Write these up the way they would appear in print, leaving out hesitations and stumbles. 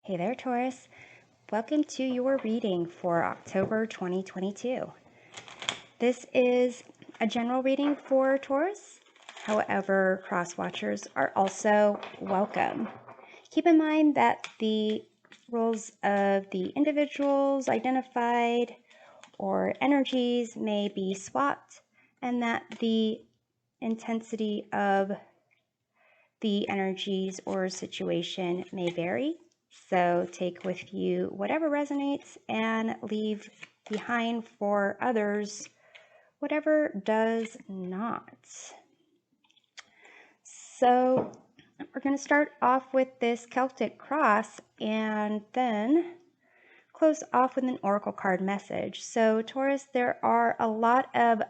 Hey there, Taurus. Welcome to your reading for October 2022. This is a general reading for Taurus. However, cross watchers are also welcome. Keep in mind that the roles of the individuals identified or energies may be swapped, and that the intensity of the energies or situation may vary. So take with you whatever resonates and leave behind for others whatever does not. So we're going to start off with this Celtic Cross and then close off with an oracle card message. So Taurus, there are a lot of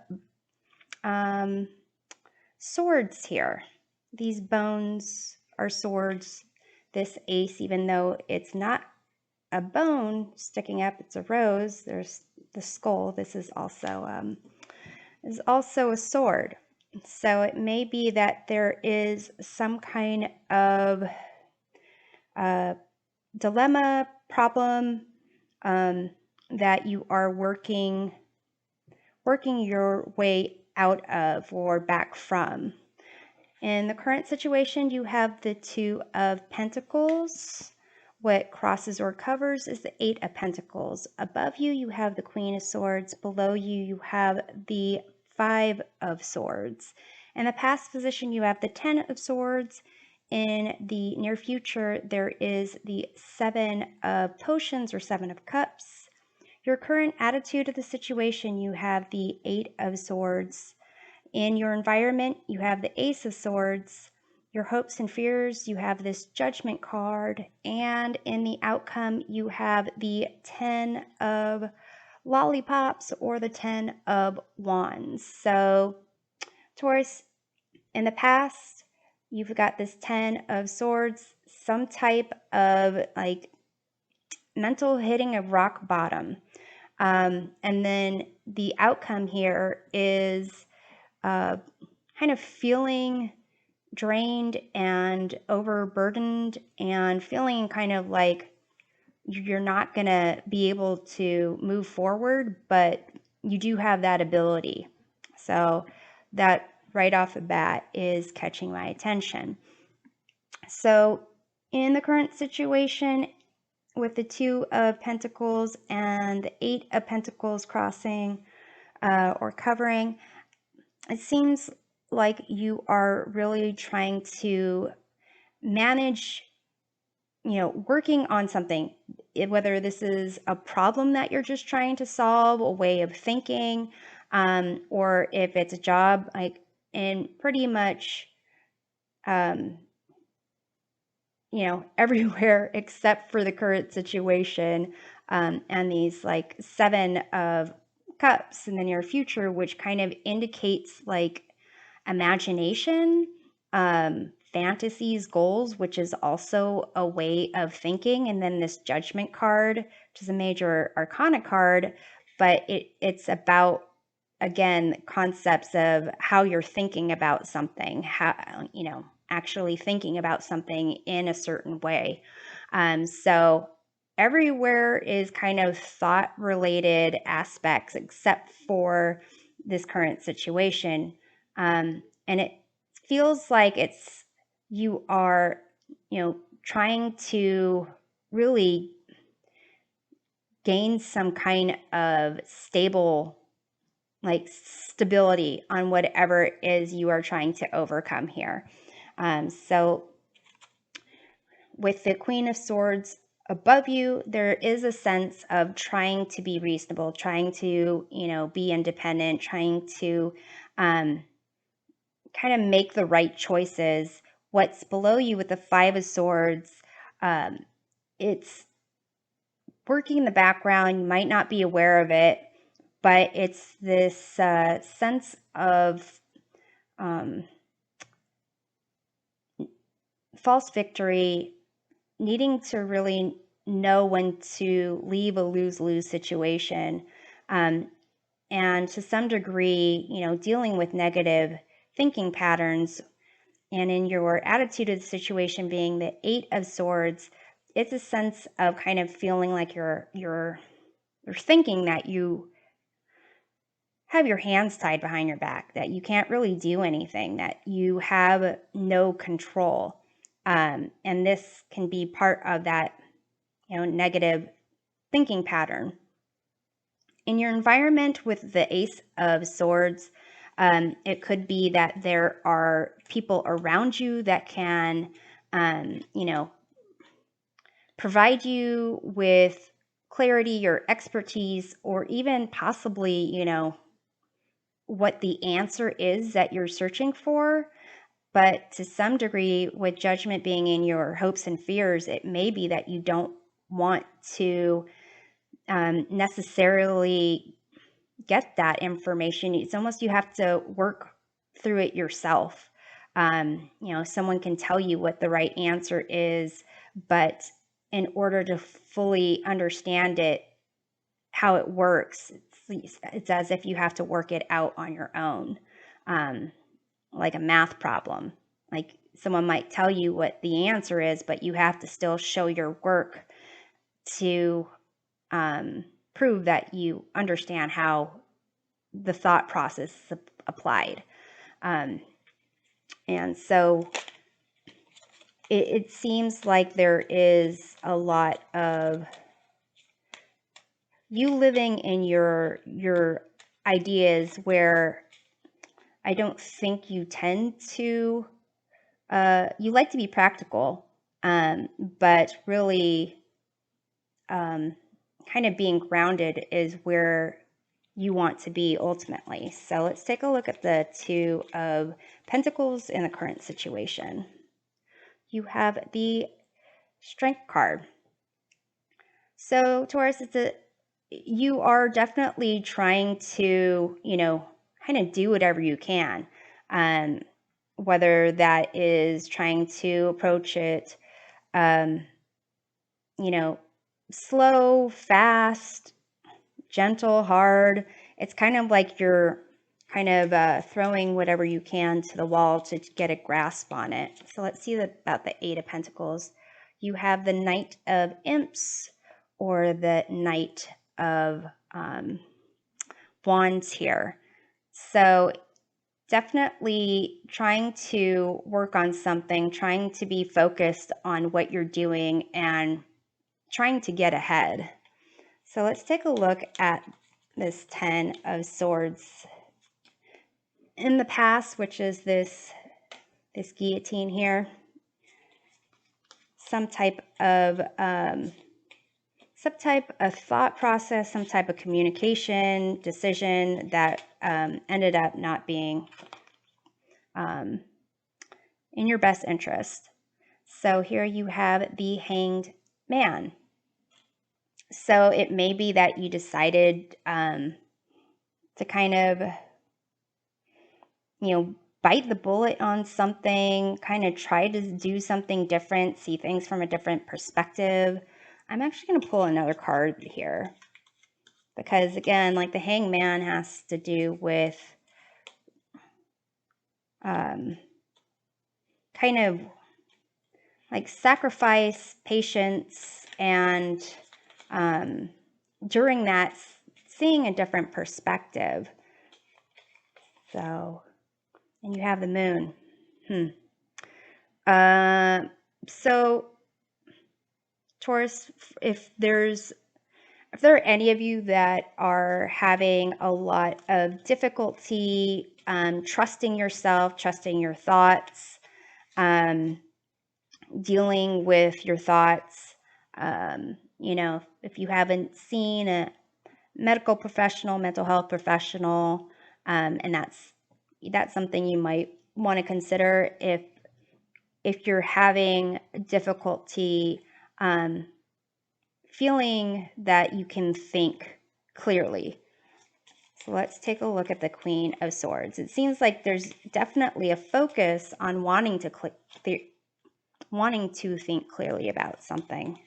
swords here. These bones are swords. This ace, even though it's not a bone sticking up, it's a rose. There's the skull. This is also a sword. So it may be that there is some kind of dilemma, problem that you are working your way out of or back from. In the current situation, you have the Two of Pentacles. What crosses or covers is the Eight of Pentacles. Above you, you have the Queen of Swords. Below you, you have the Five of Swords. In the past position, you have the Ten of Swords. In the near future, there is the Seven of Potions or Seven of Cups. Your current attitude of the situation, you have the Eight of Swords. In your environment, you have the Ace of Swords. Your hopes and fears, you have this Judgment card. And in the outcome, you have the 10 of Lollipops or the 10 of Wands. So, Taurus, in the past, you've got this 10 of Swords, some type of like mental hitting of rock bottom. And then the outcome here is kind of feeling drained and overburdened and feeling kind of like you're not going to be able to move forward, but you do have that ability. So that right off the bat is catching my attention. So in the current situation with the Two of Pentacles and the Eight of Pentacles crossing or covering, it seems like you are really trying to manage, working on something, whether this is a problem that you're just trying to solve, a way of thinking, or if it's a job, and pretty much, everywhere except for the current situation, and these like Seven of Cups in the near future, which kind of indicates like imagination, fantasies, goals, which is also a way of thinking. And then this Judgment card, which is a major arcana card, but it's about, again, concepts of how you're thinking about something, how, actually thinking about something in a certain way. So everywhere is kind of thought related aspects except for this current situation. And it feels like you are, trying to really gain some kind of stability on whatever it is you are trying to overcome here. So with the Queen of Swords above you, there is a sense of trying to be reasonable, trying to, be independent, trying to kind of make the right choices. What's below you with the Five of Swords, it's working in the background. You might not be aware of it, but it's this sense of false victory, needing to really know when to leave a lose-lose situation, and to some degree, dealing with negative thinking patterns. And in your attitude of the situation being the Eight of Swords, it's a sense of kind of feeling like you're thinking that you have your hands tied behind your back, that you can't really do anything, that you have no control. And this can be part of that, negative thinking pattern. In your environment with the Ace of Swords, it could be that there are people around you that can, provide you with clarity or expertise, or even possibly, what the answer is that you're searching for. But to some degree, with judgment being in your hopes and fears, it may be that you don't want to necessarily get that information. It's almost you have to work through it yourself. Someone can tell you what the right answer is, but in order to fully understand it, how it works, it's as if you have to work it out on your own, like a math problem. Like someone might tell you what the answer is, but you have to still show your work to prove that you understand how the thought process is applied. And so it seems like there is a lot of you living in your ideas, where I don't think you tend to, you like to be practical, but really kind of being grounded is where you want to be ultimately. So let's take a look at the Two of Pentacles in the current situation. You have the Strength card. So Taurus, you are definitely trying to, kind of do whatever you can. Whether that is trying to approach it, slow, fast, gentle, hard. It's kind of like you're kind of throwing whatever you can to the wall to get a grasp on it. So let's see about the Eight of Pentacles. You have the Knight of Imps, or the Knight of Wands here. So definitely trying to work on something, trying to be focused on what you're doing, and trying to get ahead. So let's take a look at this Ten of Swords in the past, which is this guillotine here. Some type of thought process, some type of communication, decision that ended up not being in your best interest. So here you have the Hanged Man. So it may be that you decided to kind of, bite the bullet on something, kind of try to do something different, see things from a different perspective. I'm actually going to pull another card here, because again, like the Hangman has to do with kind of like sacrifice, patience, and during that, seeing a different perspective. So, and you have the Moon. So Taurus, if there are any of you that are having a lot of difficulty trusting yourself, trusting your thoughts, dealing with your thoughts, if you haven't seen a medical professional, mental health professional, and that's something you might want to consider if you're having difficulty feeling that you can think clearly. So let's take a look at the Queen of Swords. It seems like there's definitely a focus on wanting to think clearly about something,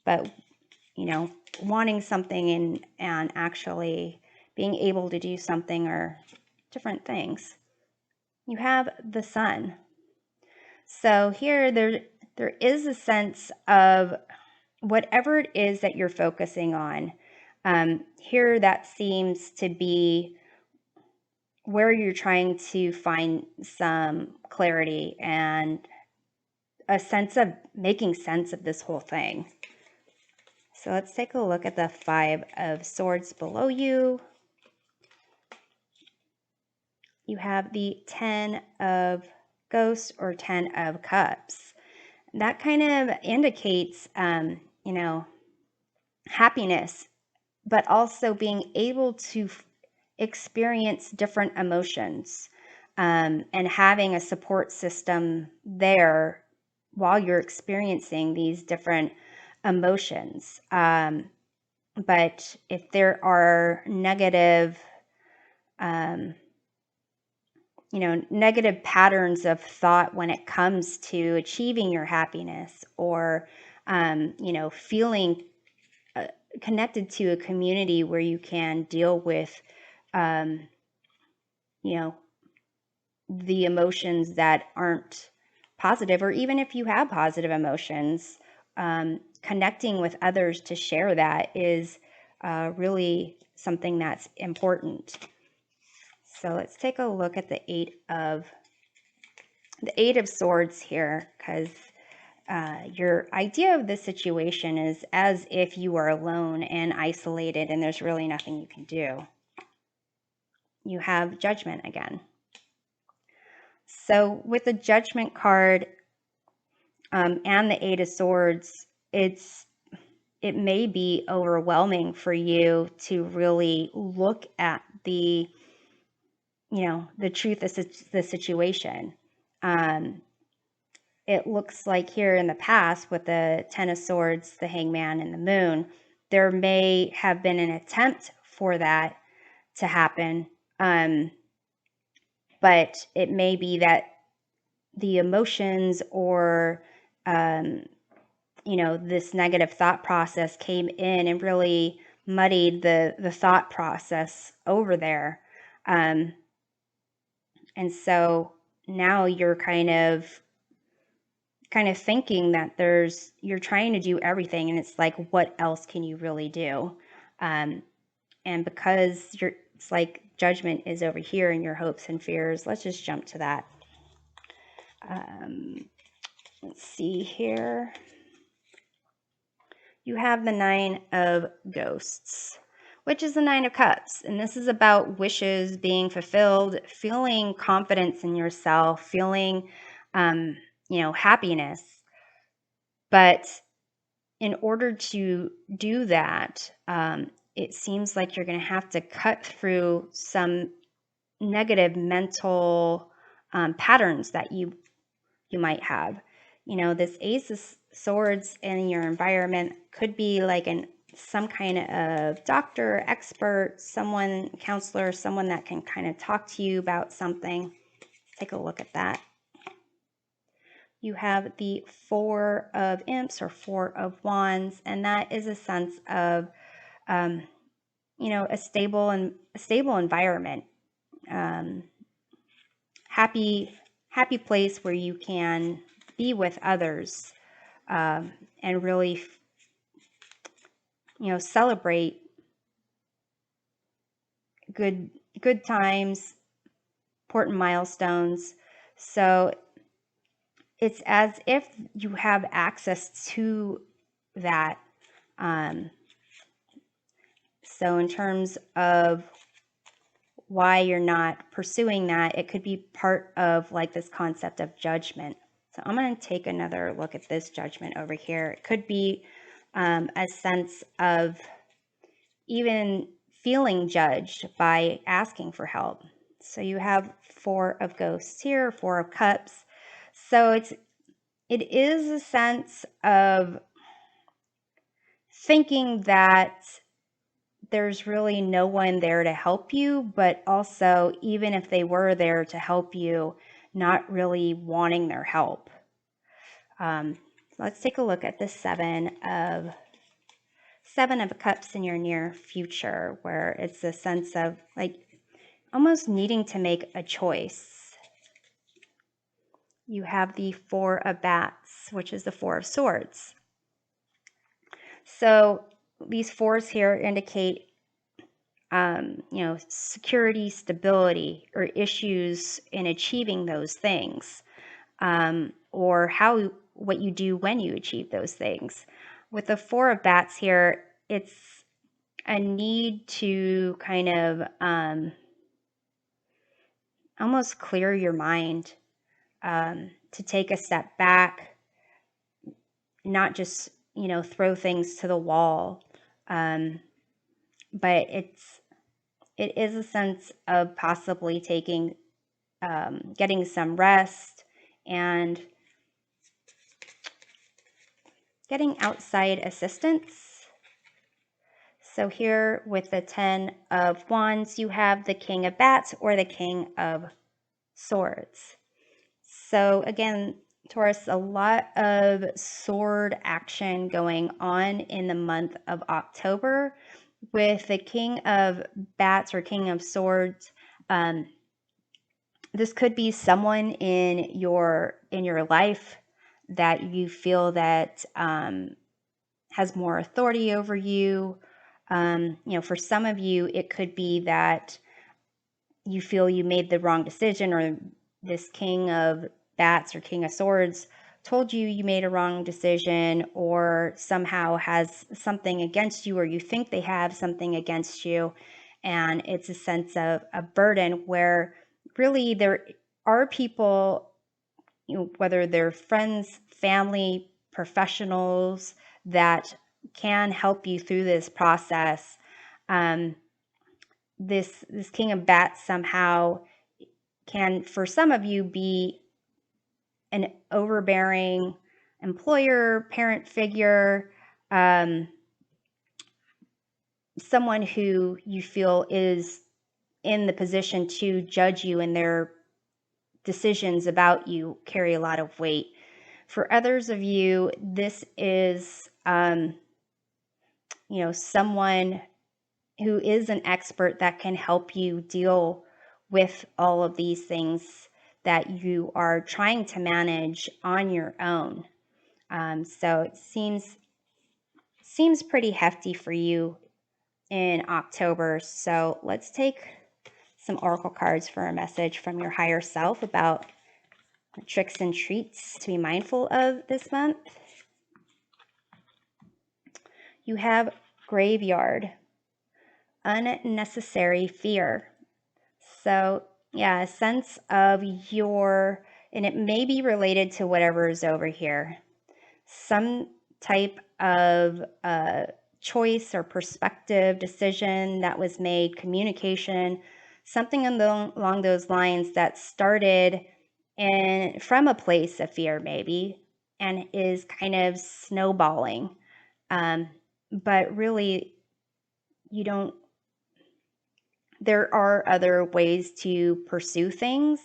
but wanting something and actually being able to do something are different things. You have the Sun. So here there is a sense of whatever it is that you're focusing on. Here, that seems to be where you're trying to find some clarity and a sense of making sense of this whole thing. So let's take a look at the 5 of Swords below you. You have the 10 of Ghosts or 10 of Cups. That kind of indicates, happiness, but also being able to experience different emotions, and having a support system there while you're experiencing these different emotions. But if there are negative, negative patterns of thought when it comes to achieving your happiness, or, feeling connected to a community where you can deal with, the emotions that aren't positive, or even if you have positive emotions, connecting with others to share that is really something that's important. So let's take a look at the 8 of Swords here, because your idea of this situation is as if you are alone and isolated and there's really nothing you can do. You have Judgment again. So with the Judgment card and the 8 of Swords, it may be overwhelming for you to really look at the truth of the situation. It looks like here in the past with the 10 of Swords, the Hangman, and the Moon, there may have been an attempt for that to happen. But it may be that the emotions or, this negative thought process came in and really muddied the thought process over there. And so now you're kind of thinking that you're trying to do everything, and it's like, what else can you really do? And because it's like Judgment is over here in your hopes and fears, let's just jump to that. Let's see here. You have the 9 of Ghosts, which is the 9 of Cups. And this is about wishes being fulfilled, feeling confidence in yourself, feeling, happiness. But in order to do that, it seems like you're going to have to cut through some negative mental patterns that you might have. This Ace of Swords in your environment could be like some kind of doctor, expert, counselor, someone that can kind of talk to you about something. Let's take a look at that. You have the 4 of Imps or 4 of Wands, and that is a sense of, a stable environment, happy place where you can be with others, and really, celebrate good times, important milestones. So it's as if you have access to that. So in terms of why you're not pursuing that, it could be part of like this concept of judgment. So I'm going to take another look at this Judgment over here. It could be a sense of even feeling judged by asking for help. So you have 4 of Ghosts here, 4 of Cups. So it is a sense of thinking that there's really no one there to help you, but also, even if they were there to help you, not really wanting their help. Let's take a look at the 7 of Cups in your near future, where it's a sense of like almost needing to make a choice. you have the Four of Bats, which is the Four of Swords. So these fours here indicate, security, stability, or issues in achieving those things, or what you do when you achieve those things. With the Four of Bats here, it's a need to kind of almost clear your mind, to take a step back, not just, throw things to the wall. But it is a sense of possibly getting some rest and getting outside assistance. So here with the 10 of Wands, you have the King of Bats or the King of Swords. So again, Taurus, a lot of sword action going on in the month of October. With the King of Bats or King of Swords, this could be someone in your life that you feel that has more authority over you. For some of you, it could be that you feel you made the wrong decision, or this King of Bats or King of Swords told you made a wrong decision, or somehow has something against you, or you think they have something against you. And it's a sense of a burden where really there are people, whether they're friends, family, professionals, that can help you through this process. This King of Bats somehow can, for some of you, be an overbearing employer, parent figure, someone who you feel is in the position to judge you, and their decisions about you carry a lot of weight. For others of you, this is, someone who is an expert that can help you deal with all of these things that you are trying to manage on your own. So it seems pretty hefty for you in October. So let's take some oracle cards for a message from your higher self about tricks and treats to be mindful of this month. You have Graveyard, unnecessary fear. So yeah, a sense of and it may be related to whatever is over here, some type of choice or perspective, decision that was made, communication, something along those lines that started from a place of fear maybe, and is kind of snowballing. But really, there are other ways to pursue things,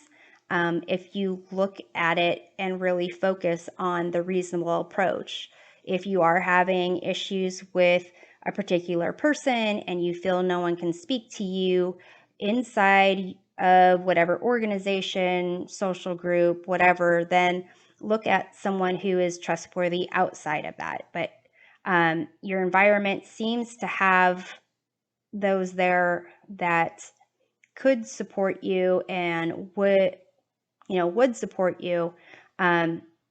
if you look at it and really focus on the reasonable approach. If you are having issues with a particular person and you feel no one can speak to you inside of whatever organization, social group, whatever, then look at someone who is trustworthy outside of that. But your environment seems to have those there that could support you and would support you.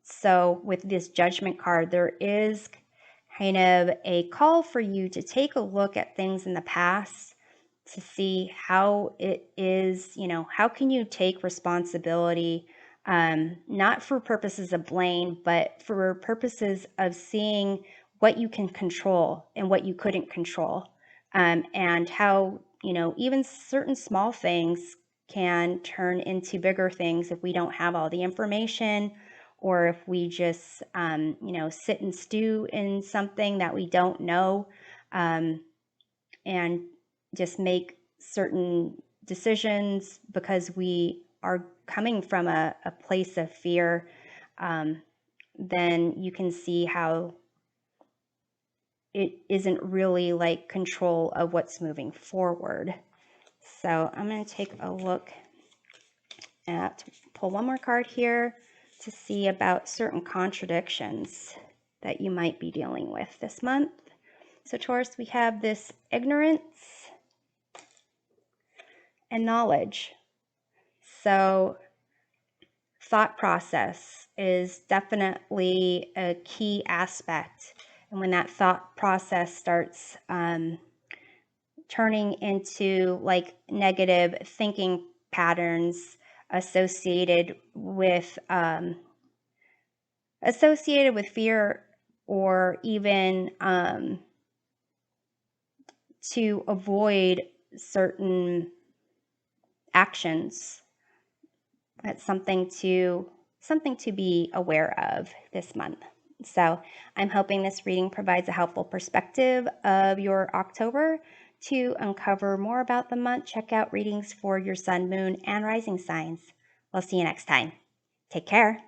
So with this Judgment card, there is kind of a call for you to take a look at things in the past to see how it is, how can you take responsibility, not for purposes of blame, but for purposes of seeing what you can control and what you couldn't control. And how, even certain small things can turn into bigger things if we don't have all the information, or if we just, sit and stew in something that we don't know, and just make certain decisions because we are coming from a place of fear. Then you can see how it isn't really like control of what's moving forward. So I'm going to take a look pull one more card here to see about certain contradictions that you might be dealing with this month. So Taurus, we have this ignorance and knowledge. So thought process is definitely a key aspect. And when that thought process starts turning into like negative thinking patterns associated with fear, or even to avoid certain actions, that's something to be aware of this month. So I'm hoping this reading provides a helpful perspective of your October. To uncover more about the month, check out readings for your sun, moon, and rising signs. We'll see you next time. Take care.